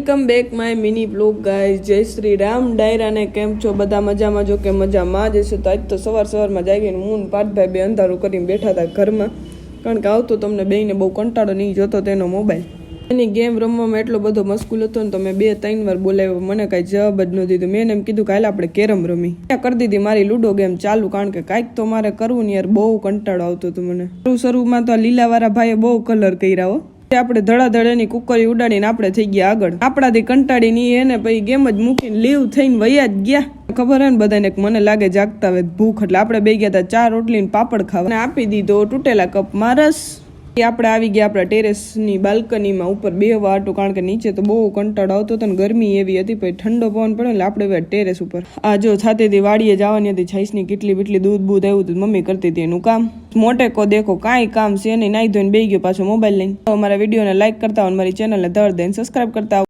Welcome back my mini blog guys. જય શ્રી રામ. ડાયરાને કેમ છો બધા? મજામાં જો કે મજામાં જ હશે. તો આજ તો સવારમાં જાગીને હું પાર્થભાઈ બે અંધારું કરીને બેઠા હતા ઘરમાં, કારણ કે આવતો તમને બેને બહુ કંટાળો નહીં જોતો તેનો મોબાઈલ. એની ગેમ રમવામાં એટલો બધો મસ્કુલ હતો ને તો મેં 2-3 વાર બોલાવ્યો, મને કાંઈ જવાબ જ ન દીધો. મેં એમ કીધું કે હાલ આપણે કેરમ રમી. કરી દીધી મારી લૂડો ગેમ ચાલુ, કારણ કે કાંઈક તો મારે કરવું ને યાર, બહુ કંટાળો આવતો હતો મને. શરૂમાં તો લીલાવાળા ભાઈએ બહુ કલર કર્યા હો. આપણે ધડાધડ એની કુકરી ઉડાડીને આપણે થઈ ગયા આગળ. આપણાથી કંટાળીને એને પછી ગેમ જ મૂકીને લીવ થઈને વયા જ ગયા. ખબર હે ને બધાને, મને લાગે જાગતા હોય ભૂખ, એટલે આપણે બે ગયા હતા 4 રોટલી ને પાપડ ખાવા. આપી દીધો તૂટેલા કપમાં રસ. આપણે આવી ગયા આપણા ટેરેસની બાલ્કનીમાં ઉપર બેહવા આટું, કારણ કે નીચે તો બહુ કંટાળો આવતો હતો ને ગરમી એવી હતી. પછી ઠંડો પવન પડે એટલે આપણે ટેરેસ ઉપર. આ જો છાતીથી વાડીએ જવાની હતી, છાઈસની કેટલી બીટલી દૂધ બૂધ આવ્યું હતું, મમ્મી કરતી હતી એનું કામ. મોટે કો દેખો કાંઈ કામ છે નહીં, નાઈ ધોઈને બેસી ગયો પાછો મોબાઈલ લઈને. અમારા વિડીયોને લાઈક કરતા હોય, મારી ચેનલને ધડ દઈને સબસ્ક્રાઈબ કરતા